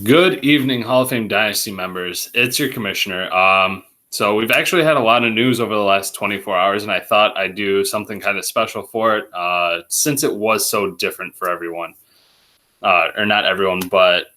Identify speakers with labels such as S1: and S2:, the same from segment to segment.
S1: Good evening, Hall of Fame Dynasty members. It's your commissioner. So we've actually had a lot of news over the last 24 hours, and I thought I'd do something kind of special for it since it was so different for everyone. Or not everyone, but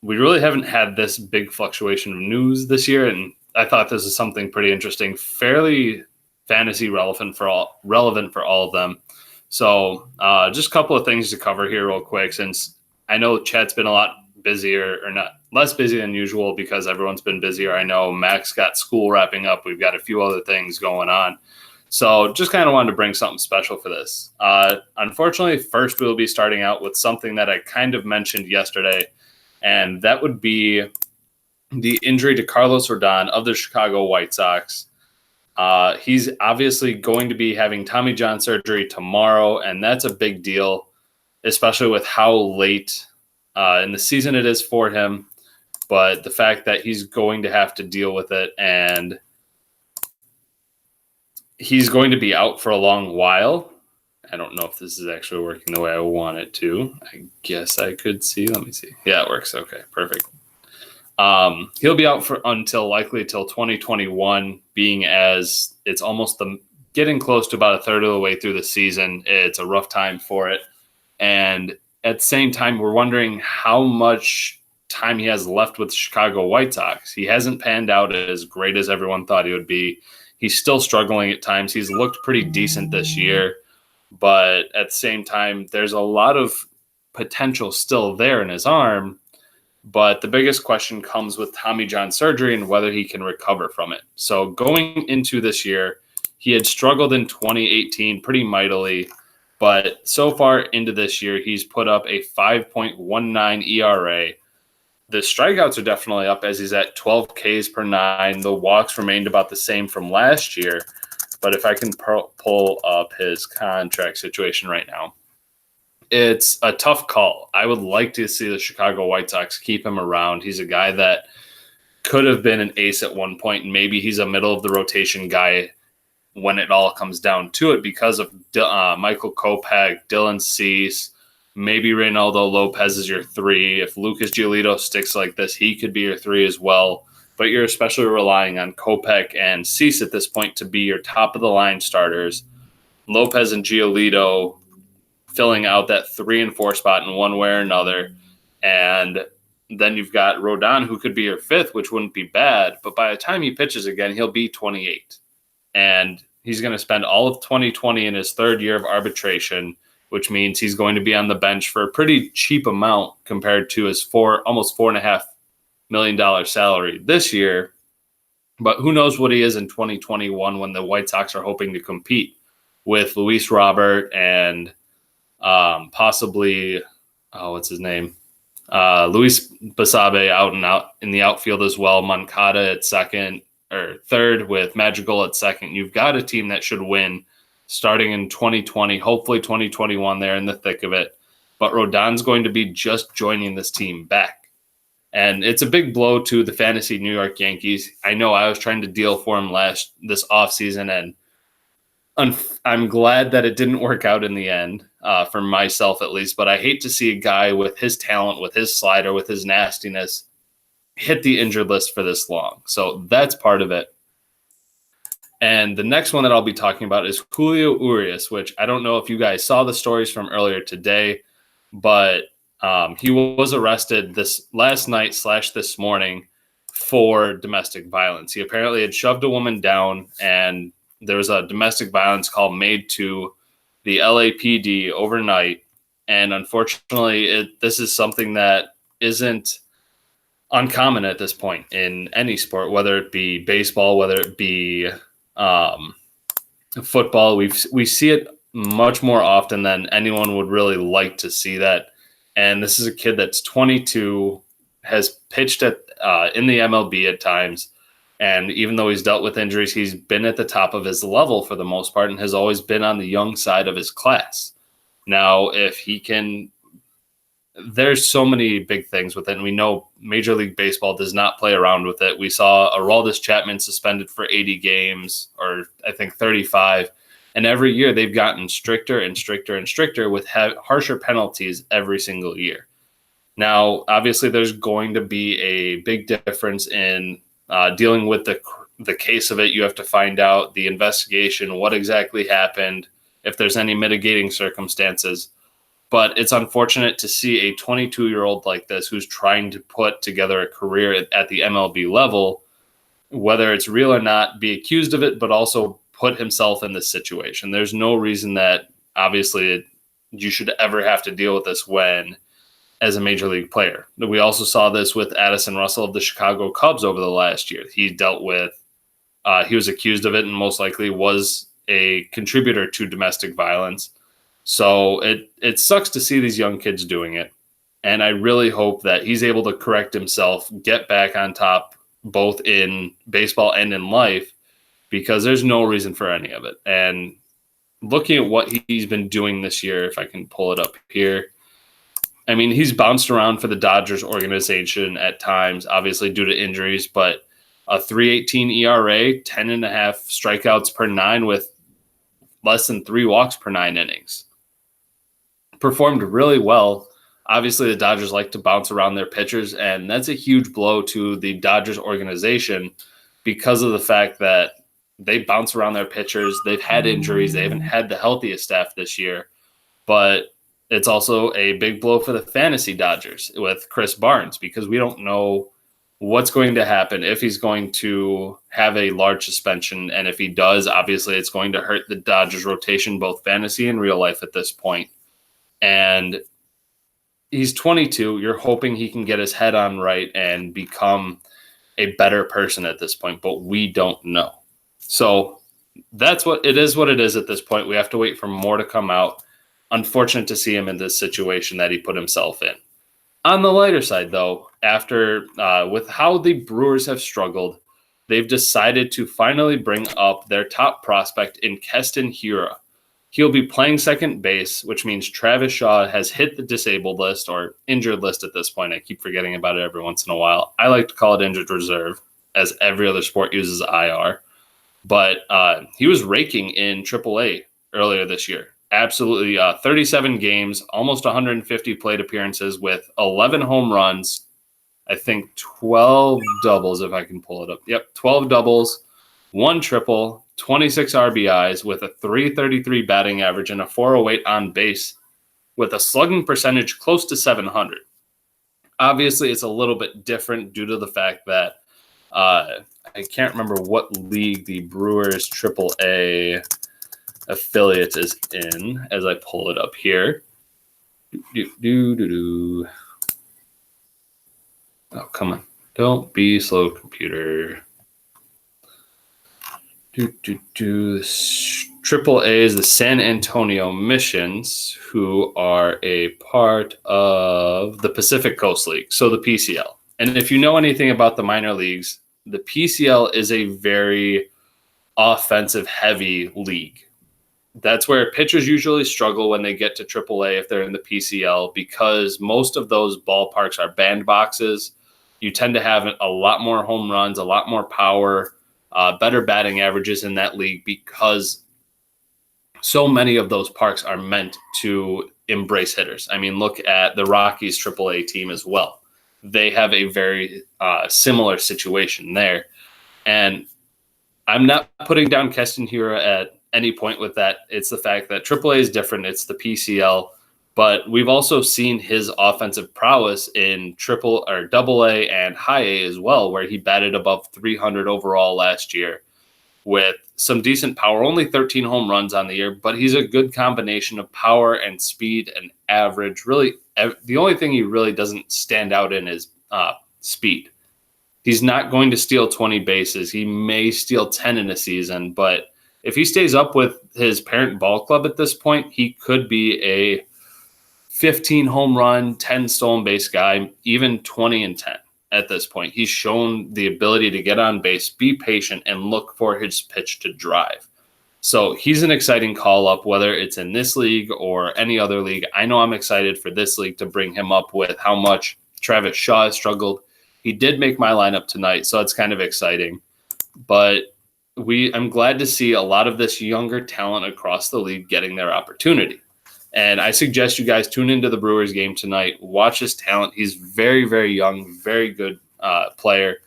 S1: we really haven't had this big fluctuation of news this year, and I thought this is something pretty interesting, fairly fantasy relevant for all of them. So just a couple of things to cover here real quick, since I know chat's been a lot busier, or not less busy than usual because everyone's been busier. I know Max got school wrapping up. We've got a few other things going on. So just kind of wanted to bring something special for this. Unfortunately, first we'll be starting out with something that I kind of mentioned yesterday, and that would be the injury to Carlos Rodon of the Chicago White Sox. He's obviously going to be having Tommy John surgery tomorrow, and that's a big deal, especially with how late in the season it is for him. But the fact that he's going to have to deal with it, and he's going to be out for a long while. I don't know if this is actually working the way I want it to. I guess I could see. Let me see. Yeah, it works. Okay, perfect. He'll be out for likely till 2021, being as it's almost getting close to about a third of the way through the season. It's a rough time for it. And at the same time, we're wondering how much time he has left with the Chicago White Sox. He hasn't panned out as great as everyone thought he would be. He's still struggling at times. He's looked pretty decent this year, but at the same time, there's a lot of potential still there in his arm. But the biggest question comes with Tommy John surgery and whether he can recover from it. So going into this year, he had struggled in 2018 pretty mightily, but so far into this year, he's put up a 5.19 ERA. The strikeouts are definitely up as he's at 12 Ks per nine. The walks remained about the same from last year. But if I can pull up his contract situation right now, it's a tough call. I would like to see the Chicago White Sox keep him around. He's a guy that could have been an ace at one point, and maybe he's a middle of the rotation guy when it all comes down to it because of Michael Kopech, Dylan Cease, maybe Reynaldo Lopez is your three. If Lucas Giolito sticks like this, he could be your three as well. But you're especially relying on Kopech and Cease at this point to be your top-of-the-line starters. Lopez and Giolito filling out that 3 and 4 spot in one way or another. And then you've got Rodon, who could be your fifth, which wouldn't be bad. But by the time he pitches again, he'll be 28. And he's going to spend all of 2020 in his third year of arbitration, which means he's going to be on the bench for a pretty cheap amount compared to his almost $4.5 million salary this year. But who knows what he is in 2021 when the White Sox are hoping to compete with Luis Robert and possibly, what's his name? Luis Basabe out in the outfield as well. Moncada at second or third with Madrigal at second. You've got a team that should win starting in 2020, hopefully 2021. They're in the thick of it. But Rodon's going to be just joining this team back. And it's a big blow to the fantasy New York Yankees. I know I was trying to deal for him this offseason, and I'm glad that it didn't work out in the end, for myself at least. But I hate to see a guy with his talent, with his slider, with his nastiness, hit the injured list for this long. So that's part of it. And the next one that I'll be talking about is Julio Urias, which I don't know if you guys saw the stories from earlier today, but he was arrested this last night / this morning for domestic violence. He apparently had shoved a woman down, and there was a domestic violence call made to the LAPD overnight. And unfortunately, this is something that isn't uncommon at this point in any sport, whether it be baseball, whether it be football. We see it much more often than anyone would really like to see that. And this is a kid that's 22, has pitched in the MLB at times. And even though he's dealt with injuries, he's been at the top of his level for the most part and has always been on the young side of his class. Now, if he can, there's so many big things with it. And we know Major League Baseball does not play around with it. We saw Aroldis Chapman suspended for 80 games, or I think 35. And every year they've gotten stricter and stricter and stricter with harsher penalties every single year. Now, obviously, there's going to be a big difference in dealing with the case of it. You have to find out the investigation, what exactly happened, if there's any mitigating circumstances. But it's unfortunate to see a 22-year-old like this who's trying to put together a career at the MLB level, whether it's real or not, be accused of it, but also put himself in this situation. There's no reason that obviously you should ever have to deal with this when as a major league player. We also saw this with Addison Russell of the Chicago Cubs over the last year. He dealt with, he was accused of it and most likely was a contributor to domestic violence. So it sucks to see these young kids doing it. And I really hope that he's able to correct himself, get back on top, both in baseball and in life, because there's no reason for any of it. And looking at what he's been doing this year, if I can pull it up here, I mean, he's bounced around for the Dodgers organization at times, obviously due to injuries, but a 3.18 ERA, 10.5 strikeouts per 9 with less than 3 walks per 9 innings. Performed really well. Obviously, the Dodgers like to bounce around their pitchers, and that's a huge blow to the Dodgers organization because of the fact that they bounce around their pitchers. They've had injuries. They haven't had the healthiest staff this year, but it's also a big blow for the fantasy Dodgers with Chris Barnes because we don't know what's going to happen, if he's going to have a large suspension. And if he does, obviously it's going to hurt the Dodgers rotation, both fantasy and real life at this point. And he's 22. You're hoping he can get his head on right and become a better person at this point, but we don't know. So that's what it is at this point. We have to wait for more to come out. Unfortunate to see him in this situation that he put himself in. On the lighter side, though, after with how the Brewers have struggled, they've decided to finally bring up their top prospect in Keston Hiura. He'll be playing second base, which means Travis Shaw has hit the disabled list or injured list at this point. I keep forgetting about it every once in a while. I like to call it injured reserve, as every other sport uses IR. But he was raking in AAA earlier this year. Absolutely 37 games, almost 150 plate appearances with 11 home runs, I think 12 doubles, if I can pull it up. Yep, 12 doubles, 1 triple, 26 RBIs with a 333 batting average and a 408 on base with a slugging percentage close to 700. Obviously, it's a little bit different due to the fact that I can't remember what league the Brewers AAA affiliate is in as I pull it up here. Oh, come on. Don't be slow, computer. Triple A is the San Antonio Missions, who are a part of the Pacific Coast League, so the PCL. And if you know anything about the minor leagues, the PCL is a very offensive-heavy league. That's where pitchers usually struggle when they get to AAA if they're in the PCL, because most of those ballparks are bandboxes. You tend to have a lot more home runs, a lot more power, better batting averages in that league because so many of those parks are meant to embrace hitters. I mean, look at the Rockies AAA team as well. They have a very similar situation there. And I'm not putting down Keston Hiura at any point with that. It's the fact that AAA is different. It's the PCL. But we've also seen his offensive prowess in AA and high A as well, where he batted above 300 overall last year with some decent power, only 13 home runs on the year, but he's a good combination of power and speed and average. Really, the only thing he really doesn't stand out in is speed. He's not going to steal 20 bases. He may steal 10 in a season, but if he stays up with his parent ball club at this point, he could be a 15 home run, 10 stolen base guy, even 20 and 10 at this point. He's shown the ability to get on base, be patient, and look for his pitch to drive. So he's an exciting call-up, whether it's in this league or any other league. I know I'm excited for this league to bring him up with how much Travis Shaw has struggled. He did make my lineup tonight, so it's kind of exciting. But I'm glad to see a lot of this younger talent across the league getting their opportunity. And I suggest you guys tune into the Brewers game tonight. Watch his talent. He's very, very young, very good player.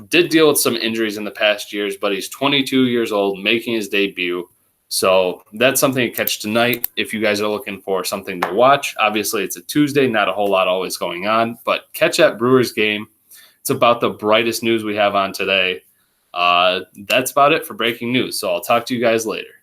S1: Did deal with some injuries in the past years, but he's 22 years old, making his debut. So that's something to catch tonight if you guys are looking for something to watch. Obviously, it's a Tuesday, not a whole lot always going on, but catch that Brewers game. It's about the brightest news we have on today. That's about it for breaking news. So I'll talk to you guys later.